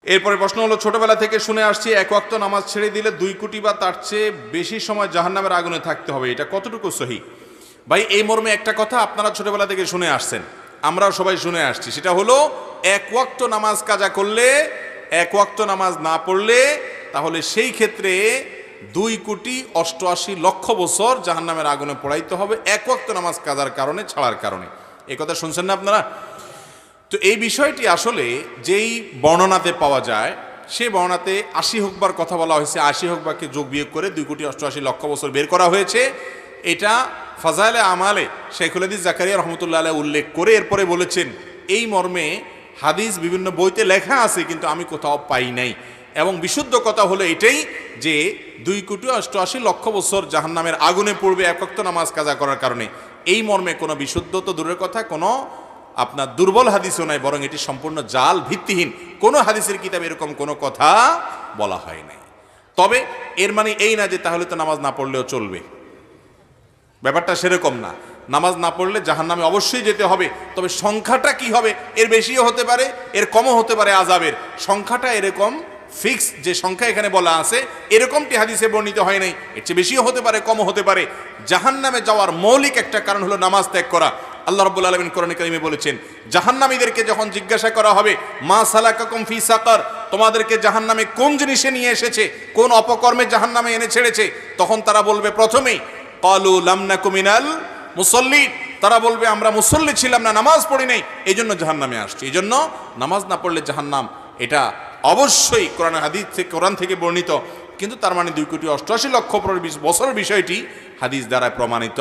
এরপরে প্রশ্ন হলো, ছোটবেলা থেকে শুনে আসছি এক ওয়াক্ত নামাজ ছেড়ে দিলে 2 কোটি বা তার চেয়ে বেশি সময় জাহান্নামের আগুনে থাকতে হবে, এটা কতটুকু সহি? ভাই, এই মর্মে একটা কথা আপনারা ছোটবেলা থেকে শুনে আসছেন, আমরাও সবাই শুনে আসছি, সেটা হলো এক ওয়াক্ত নামাজ কাজা করলে, এক ওয়াক্ত নামাজ না পড়লে তাহলে সেই ক্ষেত্রে 2,88,00,000 বছর জাহান্নামের আগুনে পোড়াইতে হবে এক ওয়াক্ত নামাজ কাজার কারণে, ছাড়ার কারণে। এই কথা শুনছেন না আপনারা? তো এই বিষয়টি আসলে যেই বর্ণনাতে পাওয়া যায়, সেই বর্ণনাতে 80 হুকবার কথা বলা হয়েছে, 80 হুকবাকে যোগ বিয়োগ করে 2,88,00,000 বছর বের করা হয়েছে। এটা ফাজাইলে আমালে শেখুল হাদিস জাকারিয়া রহমতুল্লাহ আলাইহি উল্লেখ করে এরপরে বলেছেন, এই মর্মে হাদিস বিভিন্ন বইতে লেখা আছে কিন্তু আমি কোথাও পাই নাই। এবং বিশুদ্ধ কথা হলো এটাই যে 2,88,00,000 বছর জাহান্নামের আগুনে পড়বে এক ওয়াক্ত নামাজ কাজা করার কারণে। এই মর্মে কোনো বিশুদ্ধ তো দূরের কথা, কোনো আপনার দুর্বল হাদিসও নাই, বরং এটি সম্পূর্ণ জাল, ভিত্তিহীন। কোনো হাদিসের কিতাবে এরকম কোনো কথা বলা হয় নাই। তবে এর মানে এই না যে তাহলে তো নামাজ না পড়লেও চলবে, ব্যাপারটা সেরকম না। নামাজ না পড়লে জাহান্নামে অবশ্যই যেতে হবে, তবে সংখ্যাটা কি হবে, এর বেশিও হতে পারে, এর কমও হতে পারে। আযাবের সংখ্যাটা এরকম ফিক্স যে সংখ্যা এখানে বলা আছে এরকমটি হাদিসে বর্ণিত হয় নাই, এর চেয়ে বেশিও হতে পারে, কমও হতে পারে। জাহান্নামে যাওয়ার মৌলিক একটা কারণ হলো নামাজ ত্যাগ করা। আল্লাহ রাব্বুল আলামিন কোরআনে কারিমে বলেছেন, জাহান্নামীদেরকে যখন জিজ্ঞাসা করা হবে, মা সালাকাকুম ফি সাকার, তোমাদেরকে জাহান্নামে কোন জিনিসে নিয়ে এসেছে, কোন অপকর্মে জাহান্নামে এনে ছেড়েছে, তখন তারা বলবে প্রথমেই ক্বালু লাম নাকু মিনাল মুসাল্লিন, তারা বলবে আমরা মুসল্লি ছিলাম না, নামাজ পড়ি নাই, এই জন্য জাহান্নামে আসছে। এই জন্য নামাজ না পড়লে জাহান্নাম, এটা অবশ্যই কোরআন হাদিস থেকে, কোরআন থেকে বর্ণিত, কিন্তু তার মানে 2,88,00,000 বছরের বিষয়টি হাদিস দ্বারা প্রমাণিত।